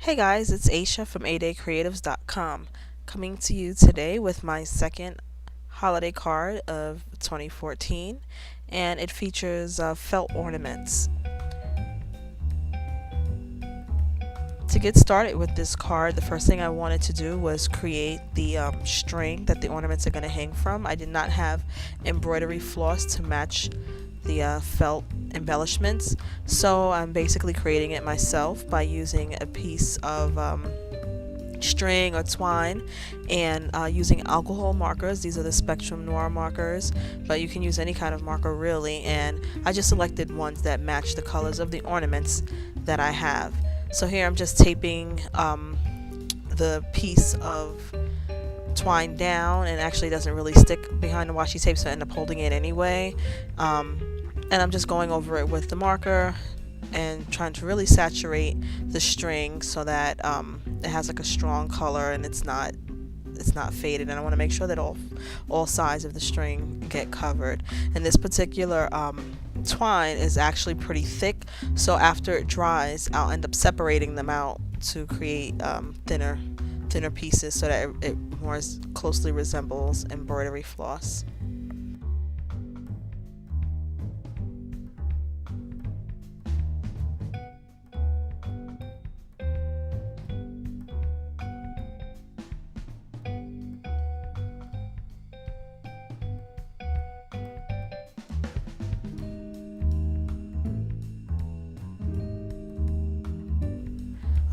Hey guys, it's Aisha from adaycreatives.com coming to you today with my second holiday card of 2014, and it features felt ornaments. To get started with this card, the first thing I wanted to do was create the string that the ornaments are going to hang from. I did not have embroidery floss to match the felt embellishments, so I'm basically creating it myself by using a piece of string or twine and using alcohol markers. These are the Spectrum Noir markers, but you can use any kind of marker really, and I just selected ones that match the colors of the ornaments that I have. So here I'm just taping the piece of twine down, and actually doesn't really stick behind the washi tape, so I end up holding it anyway. And I'm just going over it with the marker and trying to really saturate the string so that it has like a strong color and it's not faded. And I want to make sure that all sides of the string get covered. And this particular twine is actually pretty thick, so after it dries I'll end up separating them out to create thinner pieces so that it more closely resembles embroidery floss.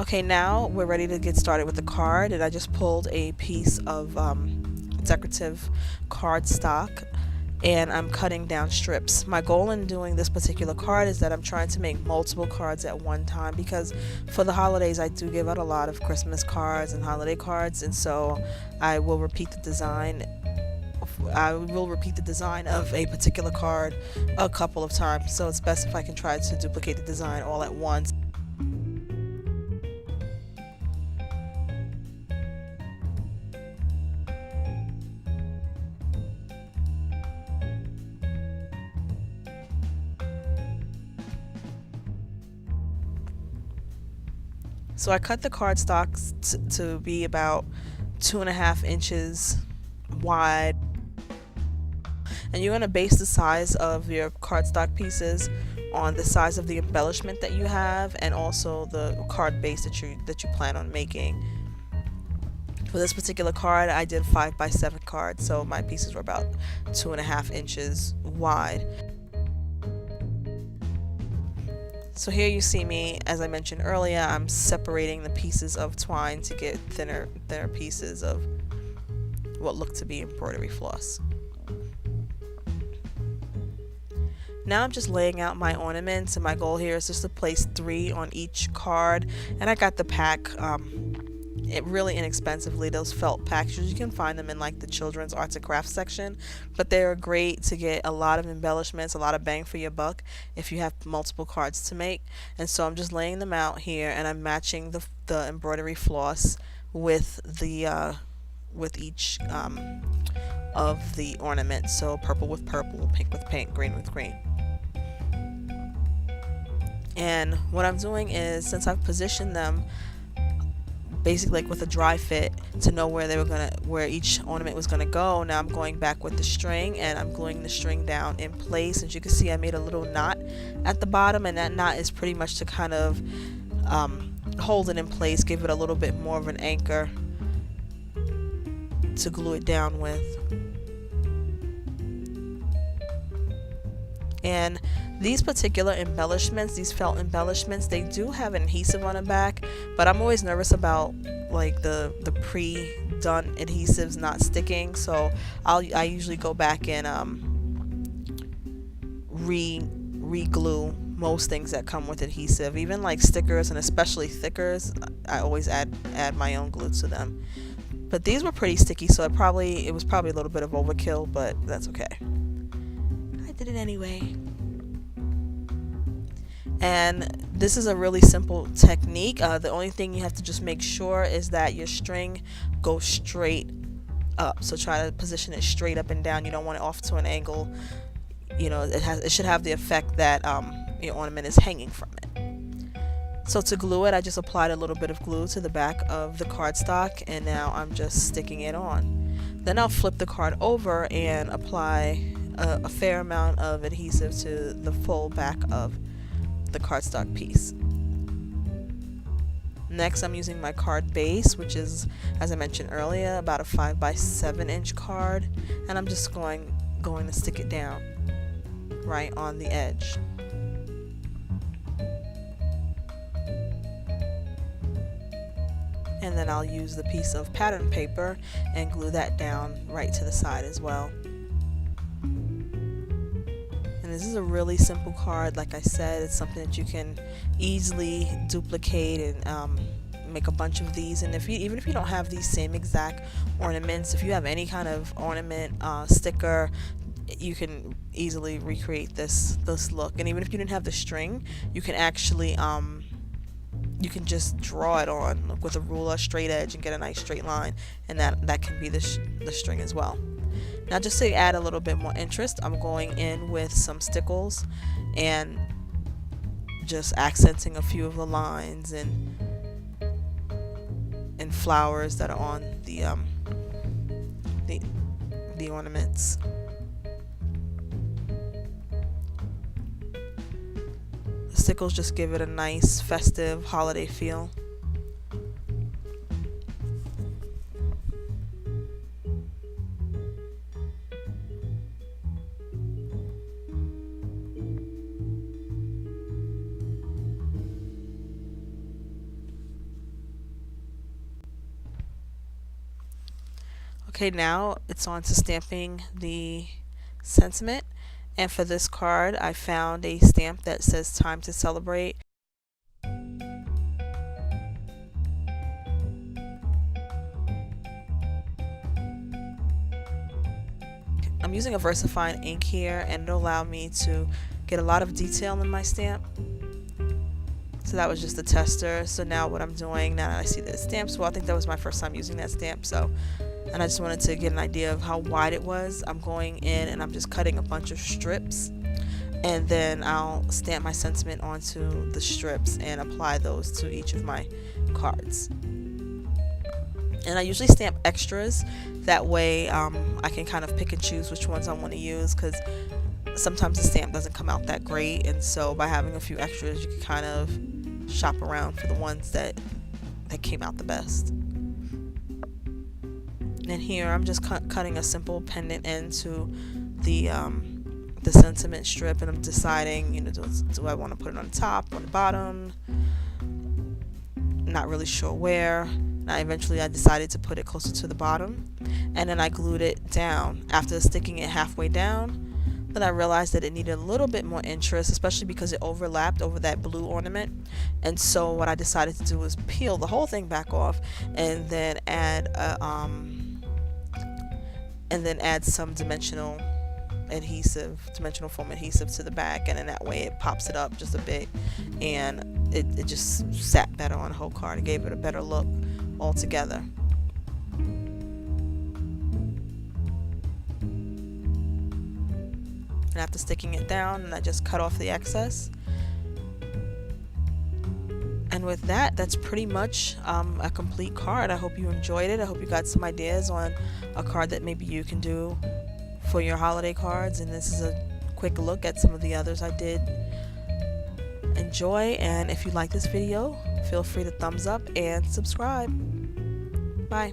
Okay, now we're ready to get started with the card, and I just pulled a piece of decorative cardstock and I'm cutting down strips. My goal in doing this particular card is that I'm trying to make multiple cards at one time, because for the holidays I do give out a lot of Christmas cards and holiday cards, and so I will repeat the design of a particular card a couple of times, so it's best if I can try to duplicate the design all at once. So I cut the cardstock to be about 2.5 inches wide, and you're going to base the size of your cardstock pieces on the size of the embellishment that you have, and also the card base that you plan on making. For this particular card I did 5x7 cards, so my pieces were about 2.5 inches wide. So here you see me, as I mentioned earlier, I'm separating the pieces of twine to get thinner pieces of what look to be embroidery floss. Now I'm just laying out my ornaments, and my goal here is just to place 3 on each card. And I got the pack really inexpensively, those felt packs. You can find them in like the children's arts and crafts section, but they're great to get a lot of embellishments, a lot of bang for your buck if you have multiple cards to make. And so I'm just laying them out here, and I'm matching the embroidery floss with the with each of the ornaments. So purple with purple, pink with pink, green with green. And what I'm doing is, since I've positioned them basically like with a dry fit to know where each ornament was gonna go, now I'm going back with the string and I'm gluing the string down in place. As you can see, I made a little knot at the bottom, and that knot is pretty much to kind of hold it in place, give it a little bit more of an anchor to glue it down with. And these particular embellishments, these felt embellishments, they do have an adhesive on the back, but I'm always nervous about like the pre-done adhesives not sticking, so I usually go back and re-glue most things that come with adhesive, even like stickers, and especially thickers. I always add my own glue to them. But these were pretty sticky, so it was probably a little bit of overkill, but that's okay. I did it anyway. And this is a really simple technique. The only thing you have to just make sure is that your string goes straight up. So try to position it straight up and down. You don't want it off to an angle. You know, it should have the effect that your ornament is hanging from it. So to glue it, I just applied a little bit of glue to the back of the cardstock, and now I'm just sticking it on. Then I'll flip the card over and apply a fair amount of adhesive to the full back of the cardstock piece. Next, I'm using my card base, which is, as I mentioned earlier, about a 5 by 7 inch card, and I'm just going to stick it down right on the edge. And then I'll use the piece of pattern paper and glue that down right to the side as well. And this is a really simple card. Like I said, it's something that you can easily duplicate and make a bunch of these. And even if you don't have these same exact ornaments, if you have any kind of ornament sticker, you can easily recreate this look. And even if you didn't have the string, you can actually you can just draw it on with a ruler, straight edge, and get a nice straight line, and that can be the string as well. Now, just to add a little bit more interest, I'm going in with some stickles and just accenting a few of the lines and flowers that are on the ornaments. The stickles just give it a nice festive holiday feel. Okay, now it's on to stamping the sentiment. And for this card, I found a stamp that says "Time to Celebrate." I'm using a VersaFine ink here, and it'll allow me to get a lot of detail in my stamp. So that was just a tester. So now what I'm doing, now that I see the stamps, well, I think that was my first time using that stamp, and I just wanted to get an idea of how wide it was. I'm going in and I'm just cutting a bunch of strips, and then I'll stamp my sentiment onto the strips and apply those to each of my cards. And I usually stamp extras, that way I can kind of pick and choose which ones I want to use, because sometimes the stamp doesn't come out that great, and so by having a few extras you can kind of shop around for the ones that came out the best. And here I'm just cutting a simple pendant into the sentiment strip, and I'm deciding, do I want to put it on the top, on the bottom? Not really sure where. Now eventually I decided to put it closer to the bottom, and then I glued it down. After sticking it halfway down, then I realized that it needed a little bit more interest, especially because it overlapped over that blue ornament. And so what I decided to do was peel the whole thing back off, and then add some dimensional foam adhesive to the back, and in that way it pops it up just a bit, and it just sat better on the whole card. It gave it a better look altogether. And after sticking it down, I just cut off the excess. And with that, that's pretty much a complete card. I hope you enjoyed it. I hope you got some ideas on a card that maybe you can do for your holiday cards. And this is a quick look at some of the others I did enjoy. And if you like this video, feel free to thumbs up and subscribe. Bye.